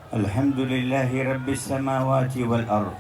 Alhamdulillahi Rabbis samawati wal ard.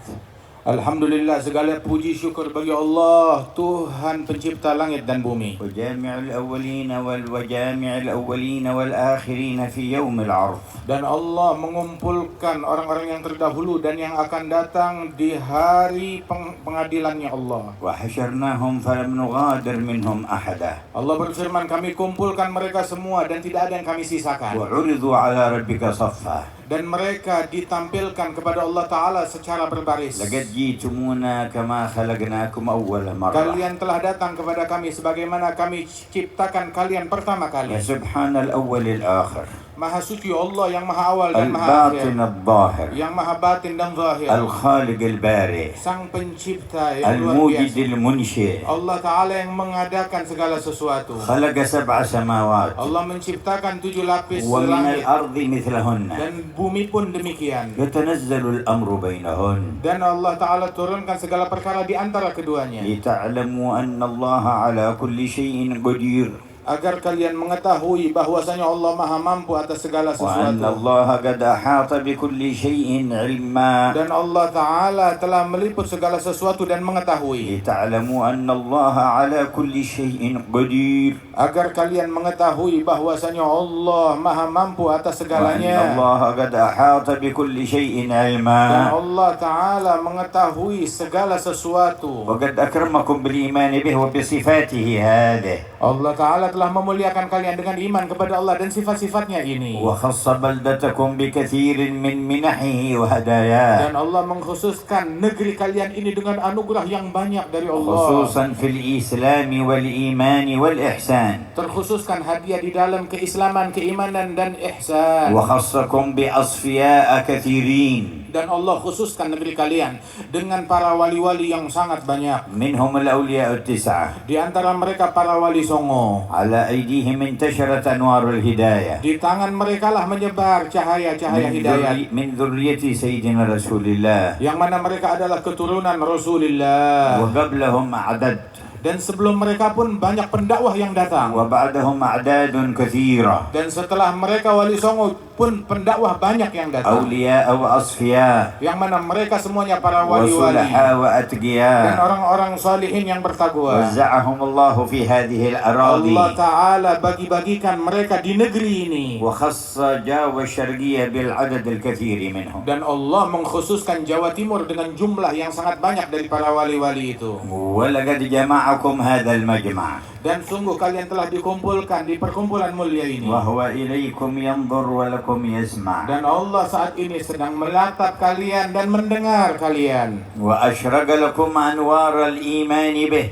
Alhamdulillah, segala puji syukur bagi Allah, Tuhan pencipta langit dan bumi. وجامع الأولين وجامع الأولين والآخرين في يوم العرض. Dan Allah mengumpulkan orang-orang yang terdahulu dan yang akan datang di hari pengadilannya Allah. وحشرناهم فلم نغادر منهم أحدا. Allah berfirman, kami kumpulkan mereka semua dan tidak ada yang kami sisakan. وعرضوا على ربك صفا. Dan mereka ditampilkan kepada Allah Ta'ala secara berbaris. لقد جئتمونا كما خلقناكم أول مرة. Kalian telah datang kepada kami sebagaimana kami ciptakan kalian pertama kali. يا سبحان الأول الآخر. Maha suci Allah yang maha awal dan maha akhir, الباطن الظاهر. yang maha batin dan zahir, الخالق البارئ. sang pencipta yang luar الموجد biasa, المنشئ. Allah Ta'ala yang mengadakan segala sesuatu. خلق 7 سماوات. Allah menciptakan 7 lapis ومن langit الأرض مثلهن. dan bumi pun demikian. يتنزل الأمر بينهن. Dan Allah Ta'ala turunkan segala perkara di antara keduanya, لتعلموا أن الله على كل شيء قدير. agar kalian mengetahui bahwasanya Allah maha mampu atas segala وأن sesuatu. الله قد أحاط بكل شيء علما. Dan Allah Ta'ala telah meliput segala sesuatu dan mengetahui. لتعلموا أن الله على كل شيء قدير. Agar kalian mengetahui bahwasanya Allah maha mampu atas وأن segalanya. الله قد أحاط بكل شيء Dan علما. Allah Ta'ala mengetahui segala sesuatu. وقد أكرمكم بالإيمان به وبصفاته هذه. Allah Ta'ala telah memuliakan kalian dengan iman kepada Allah dan sifat-sifatnya ini. وخص بلدتكم بكثير من منحه وهداياه. Dan Allah mengkhususkan negeri kalian ini dengan anugerah yang banyak dari Allah. خصوصا في الإسلام والإيمان والإحسان. Terkhususkan hadiah di dalam keislaman, keimanan dan ihsan. وخصكم بأصفياء كثيرين. Dan Allah khususkan negeri kalian dengan para wali-wali yang sangat banyak. منهم الأولياء 9. Di antara mereka para wali songo. على أيديهم انتشرت أنوار الهداية. Di tangan mereka lah menyebar cahaya-cahaya hidayat. من ذرية سيدنا رسول الله. Yang mana mereka adalah keturunan Rasulullah. وقبلهم عدد. Dan sebelum mereka pun banyak pendakwah yang datang. وبعدهم أعداد كثيرة. Dan setelah mereka wali songo pun pendakwah banyak yang datang. أولياء وأصفياء. Yang mana mereka semuanya para wali-wali وصلحاء dan وأتقياء. orang-orang salihin yang bertakwa. وزعهم الله في هذه الأراضي. Allah Ta'ala bagi-bagikan mereka di negeri ini. وخص جاوة الشرقية بالعدد الكثير منهم. Dan Allah mengkhususkan Jawa Timur dengan jumlah yang sangat banyak dari para wali-wali itu. ولقد جمعكم هذا المجمع. Dan sungguh kalian telah dikumpulkan di perkumpulan mulia ini. وهو إليكم ينظر ولكم يسمع. Dan Allah saat ini sedang menatap kalian dan mendengar kalian. وأشرق لكم أنوار الإيمان به.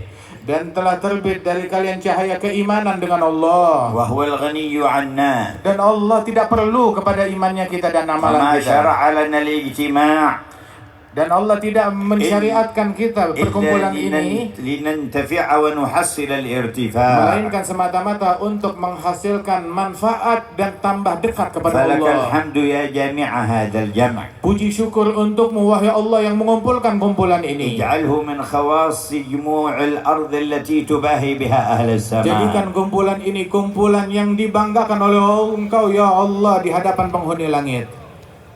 Dan telah terbit dari kalian cahaya keimanan dengan Allah. وهو الغني عنا. Dan Allah tidak perlu kepada imannya kita dan amalan فما kita. شرع لنا الاجتماع Dan Allah tidak mensyariatkan kita perkumpulan ini لننتفع ونحصل الارتفاع. melainkan semata-mata untuk menghasilkan manfaat dan tambah dekat kepada فلك Allah. الحمد يا جامع هذا الجمع. Puji syukur untukmu wahai Allah yang mengumpulkan kumpulan ini. اجعله من خواص جموع الأرض التي تباهي بها أهل السماء. Jadikan kumpulan ini kumpulan yang dibanggakan oleh Engkau ya Allah di hadapan penghuni langit.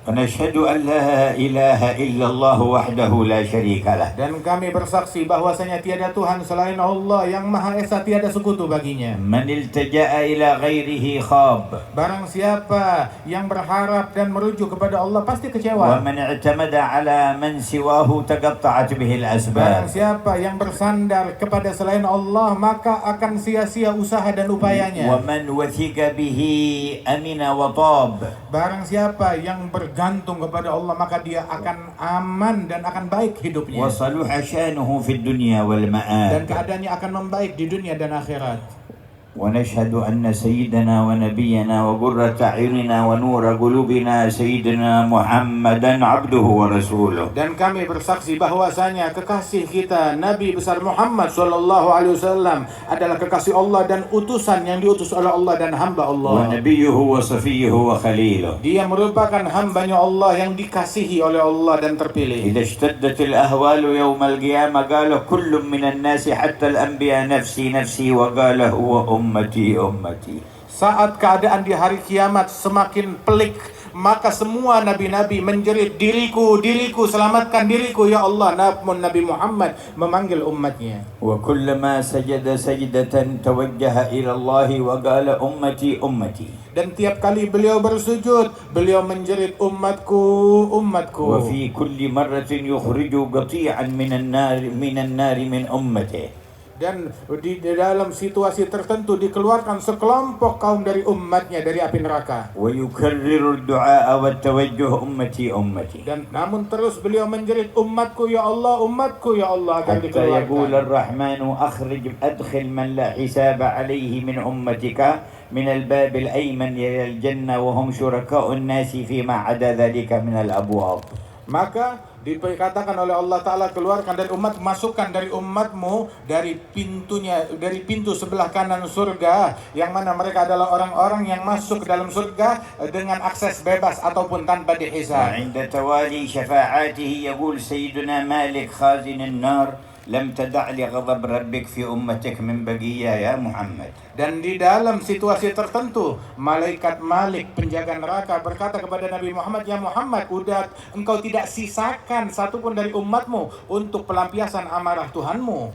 ونشهد أن لا إله إلا الله وحده لا شريك له. Dan kami bersaksi bahwasanya tiada Tuhan selain Allah yang Maha Esa, tiada sekutu baginya. من التجأ إلى غيره خاب. Barang siapa yang berharap dan merujuk kepada Allah pasti kecewa. ومن اعتمد على من سواه تقطعت به Barang الأسباب. siapa yang bersandar kepada selain Allah maka akan sia-sia usaha dan upayanya. ومن وثق به أمن وطاب. Barang siapa yang bergantung kepada Allah maka dia akan aman dan akan baik hidupnya. وصلح شأنه في الدنيا Dan والمآب. keadaannya akan membaik di dunia dan akhirat. ونشهد أن سيدنا ونبينا وقرة أعيننا ونور قلوبنا سيدنا محمدا عبده ورسوله. Dan kami bersaksi bahwasanya kekasih kita Nabi besar Muhammad sallallahu alaihi wasallam adalah kekasih Allah dan utusan yang diutus oleh Allah dan hamba Allah. ونبيه وصفيه وخليله. Dia merupakan hambanya Allah yang dikasihi oleh Allah dan terpilih. إذا اشتدت الأهوال يوم القيامة قال كل من الناس حتى الأنبياء نفسي نفسي وقال هو أمتي أمتي. Saat keadaan di hari kiamat semakin pelik, maka semua nabi-nabi menjerit, diriku, diriku, selamatkan diriku ya Allah. Namun Nabi Muhammad memanggil umatnya. وكلما سجد سجدة توجه إلى الله وقال أمتي أمتي. Dan tiap kali beliau bersujud, beliau menjerit umatku, umatku. وفي كل مرة يخرج قطيعا من النار من أمته. Dan di dalam situasi tertentu dikeluarkan sekelompok kaum dari umatnya dari api neraka. ويكرر الدعاء والتوجه أمتي أمتي. Dan namun terus beliau menjerit umatku ya Allah, umatku ya Allah agar حتى يقول dikeluarkan. الرحمن أدخل من لا حساب عليه من أمتك من الباب الأيمن إلى الجنة وهم شركاء الناس فيما عدا ذلك من الأبواب. Maka dikatakan oleh Allah Ta'ala, keluarkan dari umat, masukkan dari umatmu dari pintunya, dari pintu sebelah kanan surga, yang mana mereka adalah orang-orang yang masuk ke dalam surga dengan akses bebas ataupun tanpa dihisab. وعند توالي شفاعاته يقول سيدنا مالك خازن النار لم تدع لغضب ربك في أمتك من بقية يا محمد. Dan di dalam situasi tertentu, malaikat Malik penjaga neraka berkata kepada Nabi Muhammad, ya Muhammad, udah engkau tidak sisakan satupun dari umatmu untuk pelampiasan amarah Tuhanmu.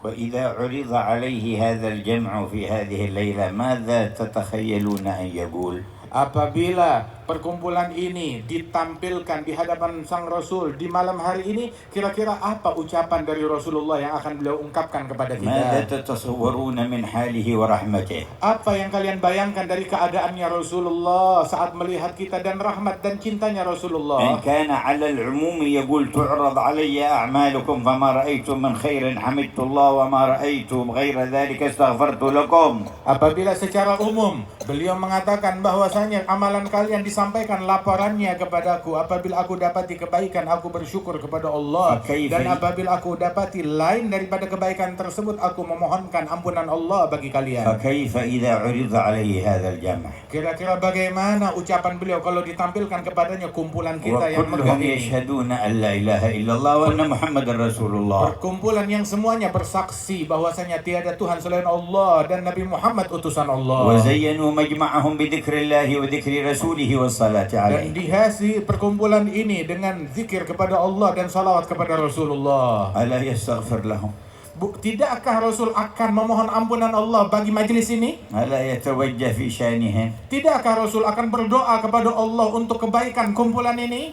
وإذا عرض عليه هذا الجمع في هذه الليلة ماذا تتخيلون أن يقول؟ Apabila perkumpulan ini ditampilkan di hadapan Sang Rasul di malam hari ini, kira-kira apa ucapan dari Rasulullah yang akan beliau ungkapkan kepada ماذا kita? تتصورون من حاله ورحمته؟ Apa yang kalian bayangkan dari keadaannya Rasulullah saat melihat kita dan rahmat dan cintanya إن Rasulullah? كان على العموم يقول تعرض علي أعمالكم فما رأيت من خير حمدت الله وما رأيت غير ذلك استغفرت لكم. Apabila secara umum beliau mengatakan bahwasanya amalan kalian disampaikan laporannya kepadaku, apabila aku dapati kebaikan aku bersyukur kepada Allah, dan apabila aku dapati lain daripada kebaikan tersebut aku memohonkan ampunan Allah bagi kalian. فكيف إذا عرض عليه هذا الجمع Kira-kira bagaimana ucapan beliau kalau ditampilkan kepadanya kumpulan kita yang megah وكلهم ini? يشهدون أن لا إله إلا الله وأن محمد رسول الله. Perkumpulan yang semuanya bersaksi bahwasanya tiada Tuhan selain Allah dan Nabi Muhammad utusan Allah. وزينوا مجمعهم بذكر الله وذكر رسوله والصلاة Dan عليه. dihiasi perkumpulan ini dengan zikir kepada Allah dan salawat kepada Rasulullah. ألا يستغفر لهم؟ Tidakkah Rasul akan memohon ampunan Allah bagi majelis ini? ألا يتوجه في شأنهم؟ Tidakkah Rasul akan berdoa kepada Allah untuk kebaikan kumpulan ini?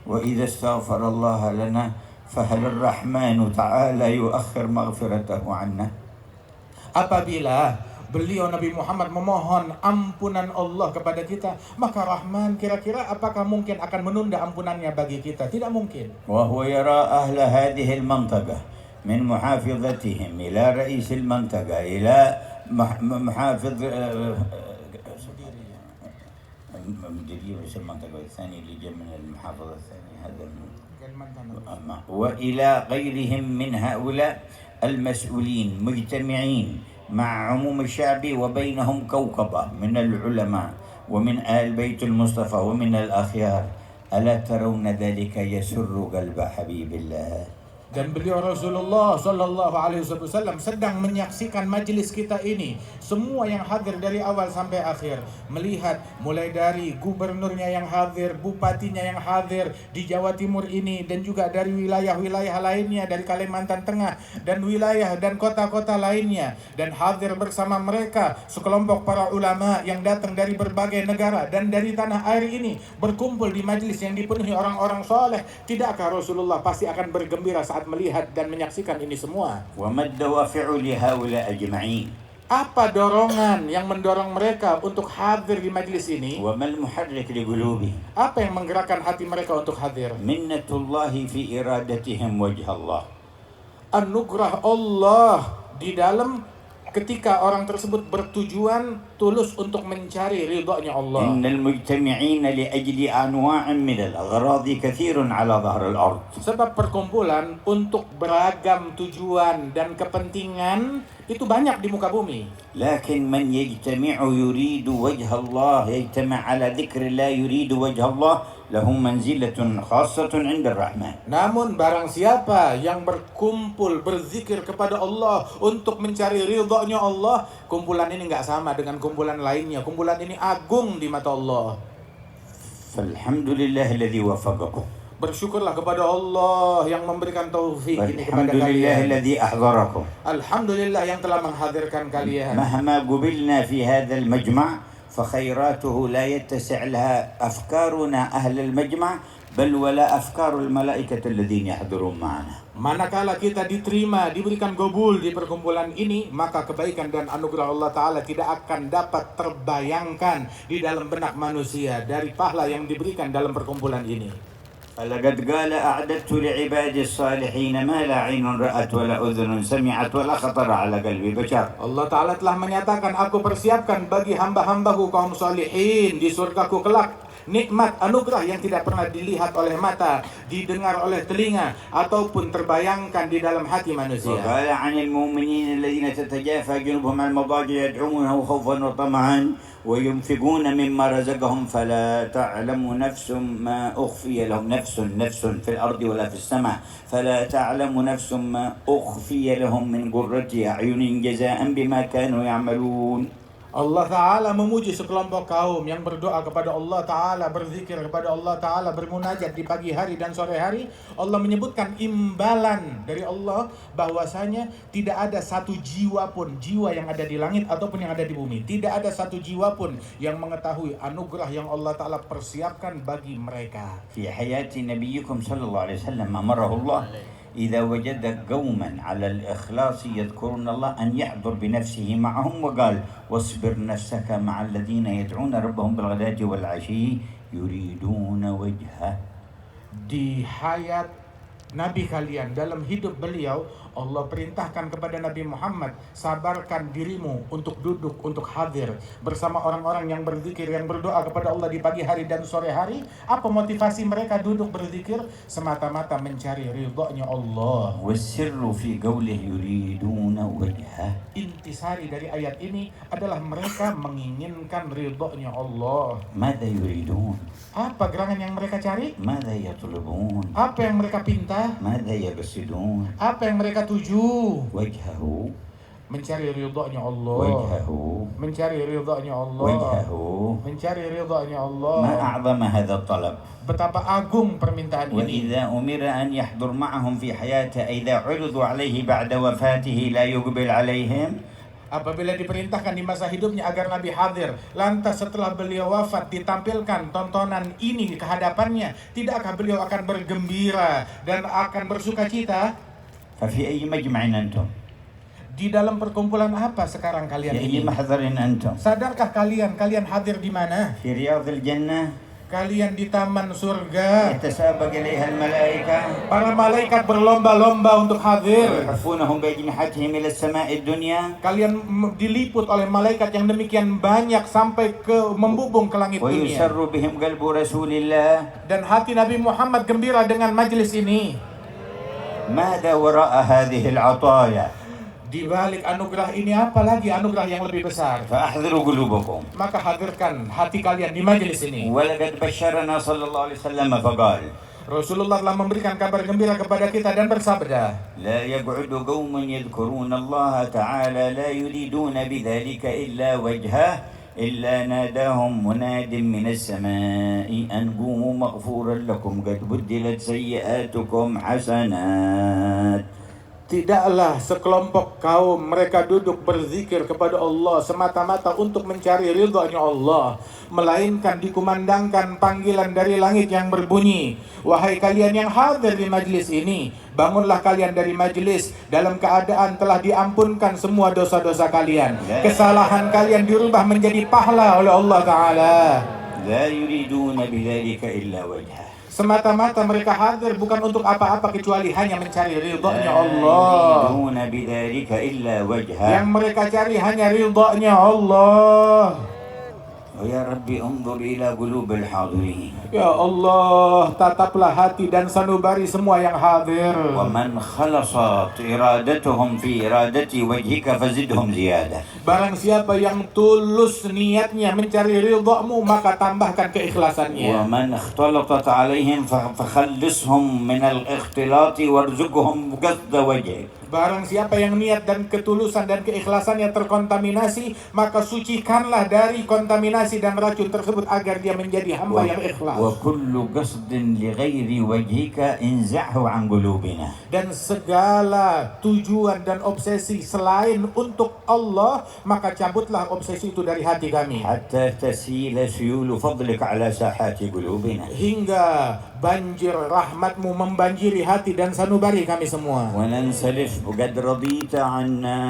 وإذا استغفر الله لنا فهل الرحمن تعالى يؤخر مغفرته عنا؟ Apabila beliau Nabi Muhammad memohon ampunan Allah kepada kita, maka Rahman kira-kira apakah mungkin akan menunda ampunannya bagi kita? Tidak mungkin. وهو يرى أهل هذه المنطقة من محافظتهم إلى رئيس المنطقة إلى محافظ مديرية المنطقة الثاني اللي جاء من المحافظة الثانية هذا وإلى غيرهم من هؤلاء المسؤولين مجتمعين مع عموم الشعب وبينهم كوكبة من العلماء ومن آل بيت المصطفى ومن الأخيار. ألا ترون ذلك يسر قلب حبيب الله؟ Dan beliau Rasulullah Sallallahu Alaihi Wasallam sedang menyaksikan majelis kita ini. Semua yang hadir dari awal sampai akhir, melihat mulai dari gubernurnya yang hadir, bupatinya yang hadir di Jawa Timur ini, dan juga dari wilayah-wilayah lainnya, dari Kalimantan Tengah dan wilayah dan kota-kota lainnya. Dan hadir bersama mereka sekelompok para ulama yang datang dari berbagai negara dan dari tanah air ini, berkumpul di majelis yang dipenuhi orang-orang soleh. Tidakkah Rasulullah pasti akan bergembira saat melihat dan menyaksikan ini semua? وما الدوافع لهؤلاء أجمعين؟ Apa dorongan yang mendorong mereka untuk hadir di majelis ini? وما المحرك لقلوبهم؟ Apa yang menggerakkan hati mereka untuk hadir? منة الله في إرادتهم وجه الله. Anugerah Allah di dalam ketika orang tersebut bertujuan tulus untuk mencari ridhonya Allah. إن المجتمعين لأجل أنواع من الأغراض كثير على ظهر الأرض. Sebab perkumpulan untuk beragam tujuan dan kepentingan itu banyak di muka bumi. لكن من يجتمع يريد وجه الله يجتمع على ذكر الله يريد وجه الله له منزلة خاصة عند الرحمن. Namun barang siapa yang berkumpul berzikir kepada Allah untuk mencari ridhonya Allah, kumpulan ini nggak sama dengan kumpulan lainnya. Kumpulan ini agung di mata Allah. فالحمد لله الذي وفقكم. Bersyukurlah kepada Allah yang memberikan taufik ini kepada والحمد لله kalian. الذي أحضركم. Alhamdulillah yang telah menghadirkan kalian. مهما قبلنا في هذا المجمع فخيراته لا يتسع لها أفكارنا أهل المجمع بل ولا أفكار الملائكة الذين يحضرون معنا. Manakala kita diterima, diberikan gobul di perkumpulan ini, maka kebaikan dan anugerah Allah Ta'ala tidak akan dapat terbayangkan di dalam benak manusia dari pahala yang diberikan dalam perkumpulan ini. فلقد قال أعددت لعبادي الصالحين ما لا عين رأت ولا أذن سمعت ولا خطر على قلب بشر. Allah Ta'ala telah menyatakan, aku persiapkan bagi hamba-hambaku kaum salihin di surgaku kelak nikmat anugerah yang tidak pernah dilihat oleh mata, didengar oleh telinga, ataupun terbayangkan di dalam hati manusia. وقال عن المؤمنين الذين تتجافى جنوبهم عن المضاجع يدعونه خوفا وطمعا وينفقون مما رزقهم فلا تعلم نفس ما أخفي لهم نفس في الأرض ولا في السماء فلا تعلم نفس ما أخفي لهم من قرة أعين جزاء بما كانوا يعملون. Allah Ta'ala memuji sekelompok kaum yang berdoa kepada Allah Ta'ala, berzikir kepada Allah Ta'ala, bermunajat di pagi hari dan sore hari. Allah menyebutkan imbalan dari Allah bahwasanya tidak ada satu jiwa pun, jiwa yang ada di langit ataupun yang ada di bumi, tidak ada satu jiwa pun yang mengetahui anugerah yang Allah Ta'ala persiapkan bagi mereka. في حياة نبيكم صلى الله عليه وسلم أمره الله إذا وجد قوما على الإخلاص يذكرون الله أن يحضر بنفسه معهم وقال واصبر نفسك مع الذين يدعون ربهم بالغداة والعشي يريدون وجهه. Di hayat Nabi kalian, dalam hidup beliau, Allah perintahkan kepada Nabi Muhammad, sabarkan dirimu untuk duduk, untuk hadir bersama orang-orang yang berzikir, yang berdoa kepada Allah di pagi hari dan sore hari. Apa motivasi mereka duduk berzikir? Semata-mata mencari ridhonya Allah. والسر في قوله يريدون وجهه. Intisari dari ayat ini adalah mereka menginginkan ridhonya Allah. ماذا يريدون؟ Apa gerangan yang mereka cari? ماذا يطلبون؟ Apa yang mereka pinta? ماذا يقصدون؟ Apa yang mereka tuju? وجهه Mencari ridhonya Allah. وجهه Mencari ridhonya Allah. وجهه. Mencari ridhonya Allah. ما أعظم هذا الطلب. Betapa agung permintaan ini. وإذا أمر أن يحضر معهم في حياته إذا عرضوا عليه بعد وفاته لا يقبل عليهم. Apabila diperintahkan di masa hidupnya agar Nabi hadir, lantas setelah beliau wafat ditampilkan tontonan ini ke hadapannya, tidakkah beliau akan bergembira dan akan bersuka cita? ففي أي مجمع أنتم؟ Di dalam perkumpulan apa sekarang kalian في أي ini? محضر أنتم؟ Sadarkah kalian hadir di mana? في رياض الجنة Kalian di taman surga. يتسابق إليها الملائكة Para malaikat berlomba-lomba untuk hadir. ويحفونهم بأجنحتهم إلى السماء الدنيا Kalian diliput oleh malaikat yang demikian banyak sampai ke membubung ke langit dunia. ويسر بهم قلب رسول الله. Dan hati Nabi Muhammad gembira dengan majelis ini. ماذا وراء هذه العطايا؟ Di balik anugerah ini apa lagi anugerah yang lebih besar? فأحضروا قلوبكم. Maka hadirkan hati kalian di majelis ini. ولقد بشرنا صلى الله عليه وسلم فقال Rasulullah telah memberikan kabar gembira kepada kita dan bersabda, لا يقعد قوم يذكرون الله تعالى لا يريدون بذلك إلا وجهه إلا ناداهم مناد من السماء أن قوموا مغفورا لكم قد بدلت سيئاتكم حسنات. tidaklah sekelompok kaum mereka duduk berzikir kepada Allah semata-mata untuk mencari ridhonya Allah, melainkan dikumandangkan panggilan dari langit yang berbunyi, wahai kalian yang hadir di majlis ini, bangunlah kalian dari majlis dalam keadaan telah diampunkan semua dosa-dosa kalian, kesalahan kalian dirubah menjadi pahala oleh Allah Ta'ala. لا يريدون بذلك إلا وجهه. Semata-mata mereka hadir bukan untuk apa-apa kecuali hanya mencari ridhonya Allah. يريدون بذلك إلا وجهه. Yang mereka cari hanya ridhonya Allah. ويا ربي انظر إلى قلوب الحاضرين. Ya Allah, tataplah hati dan sanubari semua yang hadir. ومن خلصت إرادتهم في إرادة وجهك فزدهم زيادة. Barang siapa yang tulus niatnya mencari ridhamu, maka tambahkan keikhlasannya. ومن اختلطت عليهم فخلصهم من الاختلاط وارزقهم قصد وجهك. Barang siapa yang niat dan ketulusan dan keikhlasannya terkontaminasi, maka sucikanlah dari kontaminasi dan racun tersebut agar dia menjadi hamba yang ikhlas. وكل قصد لغير وجهك انزعه عن قلوبنا. Dan segala tujuan dan obsesi selain untuk Allah, maka cabutlah obsesi itu dari hati kami. حتى تسيل سيول فضلك على ساحات قلوبنا. Hingga banjir rahmatmu membanjiri hati dan sanubari kami semua. وننسلف قد رضيت عنا.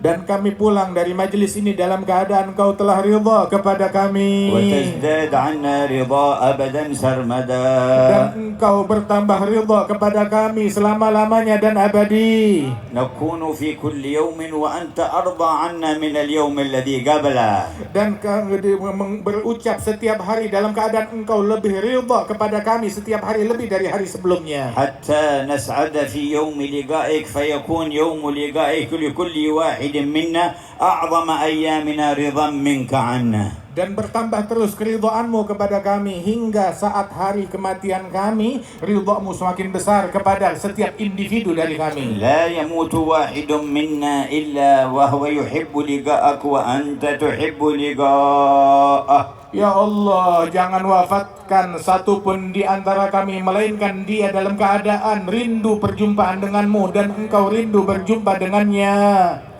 Dan kami pulang dari majelis ini dalam keadaan Engkau telah ridha kepada kami. وتزداد عنا رضا أبدا سرمدا. Dan Engkau bertambah ridha kepada kami selama-lamanya dan abadi. نكون في كل يوم وأنت أرضى عنا من اليوم الذي قبله. Dan kami berucap setiap hari dalam keadaan Engkau lebih ridha kepada kami setiap hari lebih dari hari sebelumnya. حتى نسعد في يوم لقائك فيكون يوم لقائك لكل واحد منا أعظم أيامنا رضا منك عنا. Dan bertambah terus keridhaanmu kepada kami hingga saat hari kematian kami, ridhamu semakin besar kepada setiap individu dari kami. لا يموت واحد منا إلا وهو يحب لقاءك وأنت تحب لقاءه. Ya Allah, jangan wafatkan satupun di antara kami, melainkan dia dalam keadaan rindu perjumpaan denganmu dan engkau rindu berjumpa dengannya.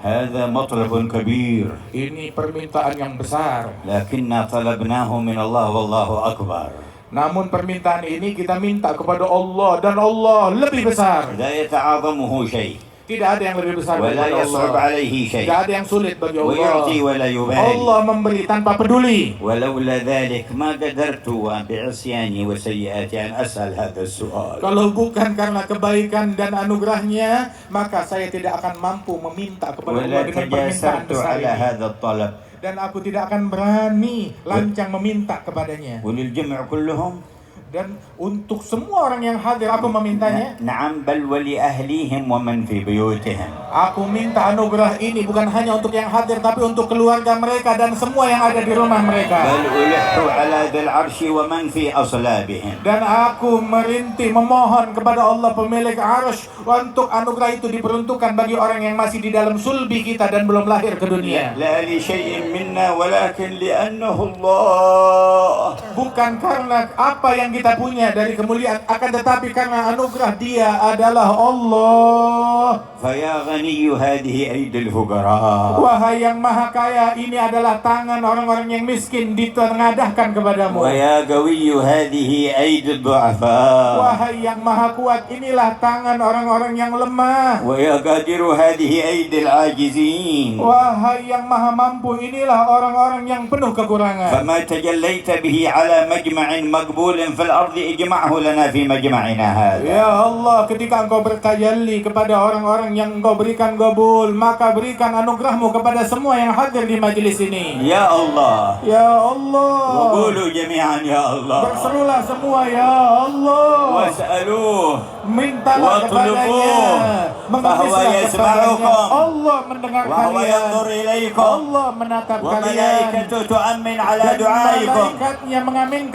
هذا مطلب كبير Ini permintaan yang besar. لكننا طلبناه من الله والله أكبر. Namun permintaan ini kita minta kepada Allah dan Allah lebih besar. لا يتعاظمه شيء Tidak ada yang lebih besar ولا daripada يصعب Allah. عليه شيء Tidak ada yang sulit bagi Allah. ويعطي ولا يبالي. Allah memberi tanpa peduli. ولولا ذلك ما قدرت بعصياني وسيئاتي أن أسأل هذا السؤال. Kalau bukan karena kebaikan dan anugerahnya, maka saya tidak akan mampu meminta kepada ولا Allah dengan permintaan تجاسرت besar على ini. هذا الطلب. Dan aku tidak akan berani lancang meminta kepadanya. وللجمع كلهم. Dan untuk semua orang yang hadir aku memintanya. نعم بل ولأهليهم ومن في بيوتهم. Aku minta anugerah ini bukan hanya untuk yang hadir, tapi untuk keluarga mereka dan semua yang ada di rumah mereka. بل ألح على ذي العرش ومن في أصلابهم. Dan aku merintih memohon kepada Allah pemilik arsy untuk anugerah itu diperuntukkan bagi orang yang masih di dalam sulbi kita dan belum lahir ke dunia. لا لشيء منا ولكن لأنه الله. Bukan karena apa yang kita punya dari kemuliaan, akan tetapi karena anugerah Dia adalah Allah. فيا غني هذه أيدي الفقراء. Wahai yang maha kaya, ini adalah tangan orang-orang yang miskin ditengadahkan kepadamu. ويا قوي هذه أيدي الضعفاء. Wahai yang maha kuat, inilah tangan orang-orang yang lemah. ويا قادر هذه أيدي العاجزين. Wahai yang maha mampu, inilah orang-orang yang penuh kekurangan. فما تجليت به على مجمع مقبول في الأرض اجمعه لنا في مجمعنا هذا. Ya Allah, ketika Engkau bertajalli kepada orang-orang yang Engkau berikan qabul, maka berikan anugerahmu kepada semua yang hadir di majelis ini. يا الله. Ya Allah. وقولوا جميعا يا الله. Berserulah semua, ya Allah. واسألوه. Mintalah kepadanya. فهو Mengemislah يسمعكم. kepadanya. Allah mendengar وهو kalian. ينظر إليكم. Allah menatap kalian. وملائكته تؤمن على Dan دعائكم. malaikatnya mengaminkan